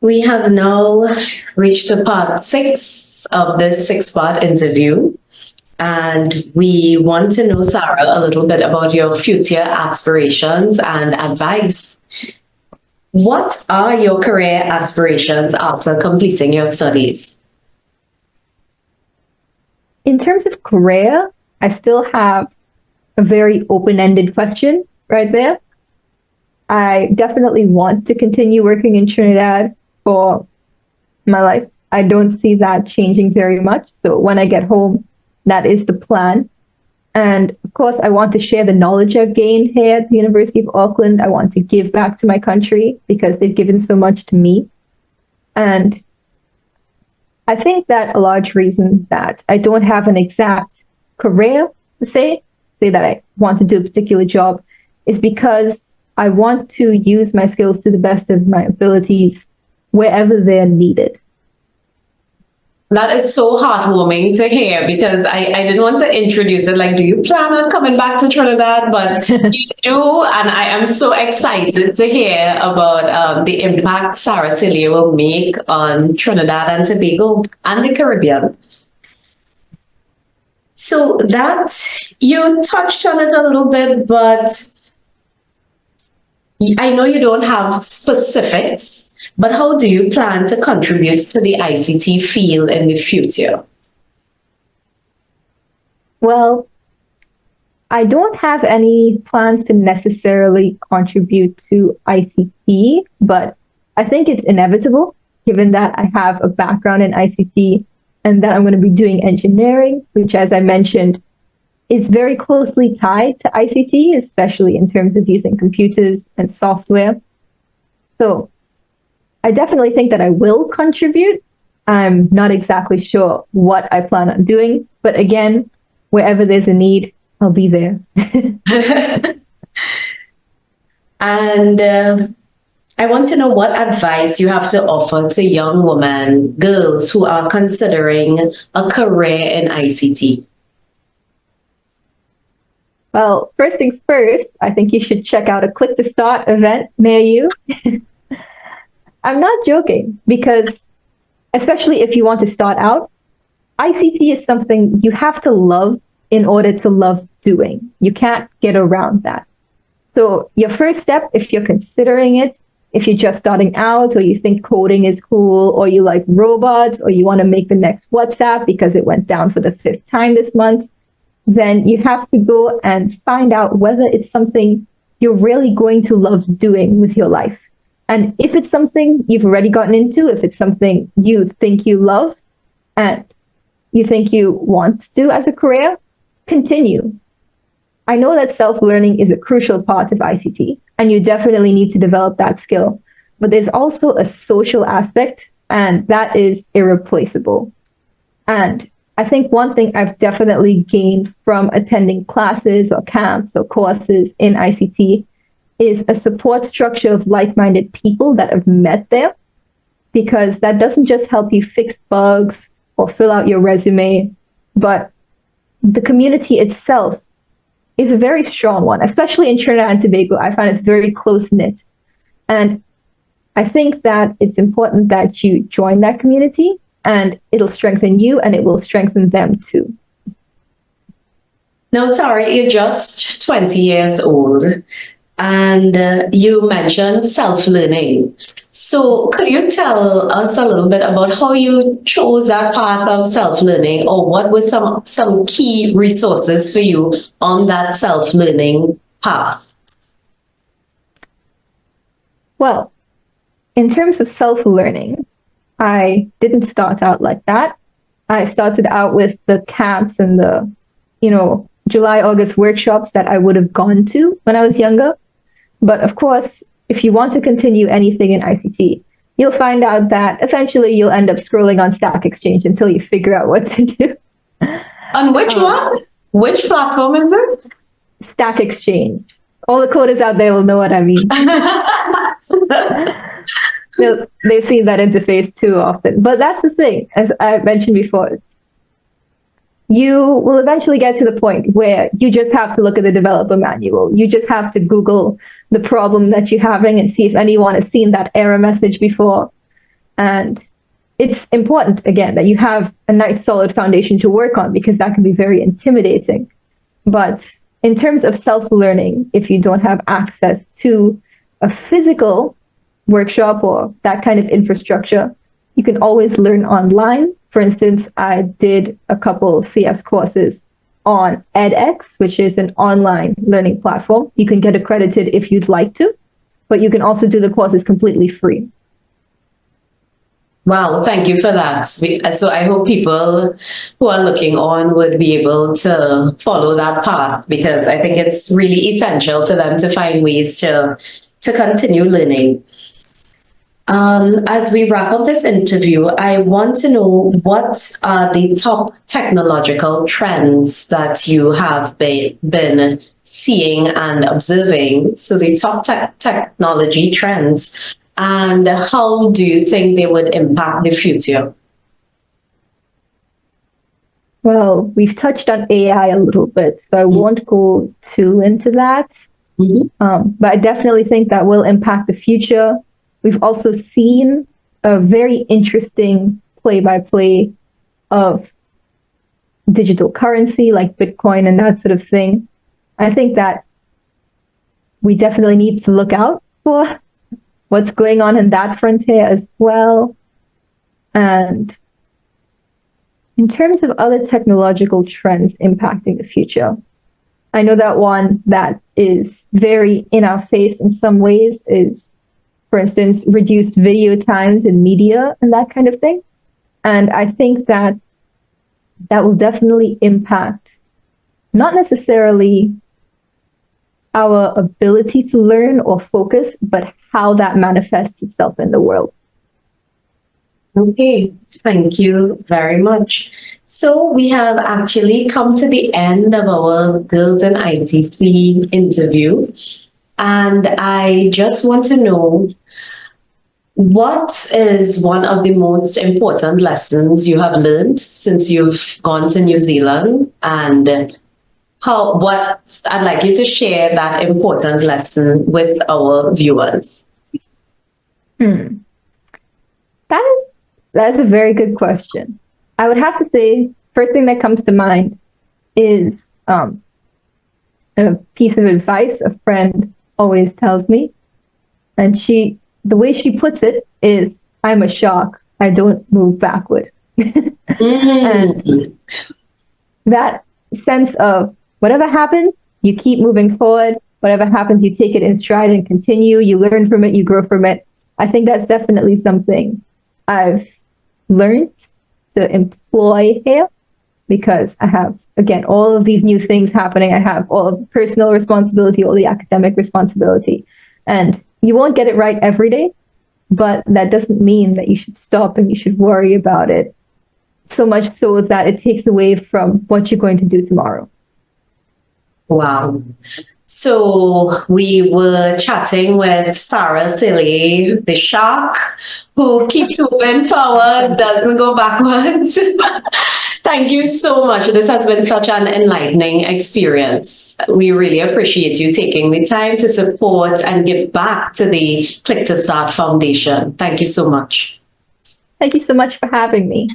We have now reached to part six of this six-part interview, and we want to know, Sarah, a little bit about your future aspirations and advice. What are your career aspirations after completing your studies? In terms of career, I still have a very open-ended question right there. I definitely want to continue working in Trinidad for my life. I don't see that changing very much. So when I get home, that is the plan. And of course, I want to share the knowledge I've gained here at the University of Auckland. I want to give back to my country because they've given so much to me. And I think that a large reason that I don't have an exact career to say that I want to do a particular job is because I want to use my skills to the best of my abilities wherever they're needed. That is so heartwarming to hear because I didn't want to introduce it like, do you plan on coming back to Trinidad? But you do, and I am so excited to hear about the impact Sarah Tillier will make on Trinidad and Tobago and the Caribbean. So that, you touched on it a little bit, but I know you don't have specifics. But how do you plan to contribute to the ICT field in the future? Well, I don't have any plans to necessarily contribute to ICT, but I think it's inevitable given that I have a background in ICT and that I'm going to be doing engineering, which, as I mentioned, is very closely tied to ICT, especially in terms of using computers and software. So I definitely think that I will contribute. I'm not exactly sure what I plan on doing, but again, wherever there's a need, I'll be there. And I want to know what advice you have to offer to young women, girls who are considering a career in ICT. Well, first things first, I think you should check out a Click to Start event near you. I'm not joking because, especially if you want to start out, ICT is something you have to love in order to love doing. You can't get around that. So your first step, if you're considering it, if you're just starting out or you think coding is cool or you like robots or you want to make the next WhatsApp because it went down for the 5th time this month, then you have to go and find out whether it's something you're really going to love doing with your life. And if it's something you've already gotten into, if it's something you think you love and you think you want to do as a career, continue. I know that self-learning is a crucial part of ICT, and you definitely need to develop that skill. But there's also a social aspect, and that is irreplaceable. And I think one thing I've definitely gained from attending classes or camps or courses in ICT is a support structure of like-minded people that have met there, because that doesn't just help you fix bugs or fill out your resume, but the community itself is a very strong one, especially in Trinidad and Tobago. I find it's very close-knit. And I think that it's important that you join that community and it'll strengthen you and it will strengthen them too. Now, sorry, you're just 20 years old. And you mentioned self-learning. So could you tell us a little bit about how you chose that path of self-learning, or what were some key resources for you on that self-learning path? Well, in terms of self-learning, I didn't start out like that. I started out with the camps and the, July, August workshops that I would have gone to when I was younger. But of course, if you want to continue anything in ICT, you'll find out that eventually you'll end up scrolling on Stack Exchange until you figure out what to do. On which one? Which platform is this? Stack Exchange. All the coders out there will know what I mean. They've seen that interface too often. But that's the thing, as I mentioned before. You will eventually get to the point where you just have to look at the developer manual. You just have to Google the problem that you're having and see if anyone has seen that error message before. And it's important, again, that you have a nice solid foundation to work on because that can be very intimidating. But in terms of self-learning, if you don't have access to a physical workshop or that kind of infrastructure, you can always learn online. For instance, I did a couple CS courses on edX, which is an online learning platform. You can get accredited if you'd like to, but you can also do the courses completely free. Wow, thank you for that. So I hope people who are looking on would be able to follow that path because I think it's really essential for them to find ways to continue learning. As we wrap up this interview, I want to know what are the top technological trends that you have been seeing and observing. So the top technology trends, and how do you think they would impact the future? Well, we've touched on AI a little bit, so I won't go too into that. But I definitely think that will impact the future. We've also seen a very interesting play-by-play of digital currency like Bitcoin and that sort of thing. I think that we definitely need to look out for what's going on in that frontier as well. And in terms of other technological trends impacting the future, I know that one that is very in our face in some ways is, for instance, reduced video times in media and that kind of thing. And I think that that will definitely impact not necessarily our ability to learn or focus, but how that manifests itself in the world. Okay, thank you very much. So we have actually come to the end of our Girls in ITC interview. And I just want to know, what is one of the most important lessons you have learned since you've gone to New Zealand, and what I'd like you to share that important lesson with our viewers. That's a very good question. I would have to say, first thing that comes to mind is a piece of advice a friend always tells me, and the way she puts it is, "I'm a shark. I don't move backward." And that sense of whatever happens, you keep moving forward. Whatever happens, you take it in stride and continue. You learn from it, you grow from it. I think that's definitely something I've learned to employ here because I have, again, all of these new things happening. I have all of the personal responsibility, all the academic responsibility. And you won't get it right every day, but that doesn't mean that you should stop and you should worry about it so much so that it takes away from what you're going to do tomorrow. Wow. So we were chatting with Sarah Silly, the shark, who keeps moving forward, doesn't go backwards. Thank you so much. This has been such an enlightening experience. We really appreciate you taking the time to support and give back to the Click to Start Foundation. Thank you so much. Thank you so much for having me.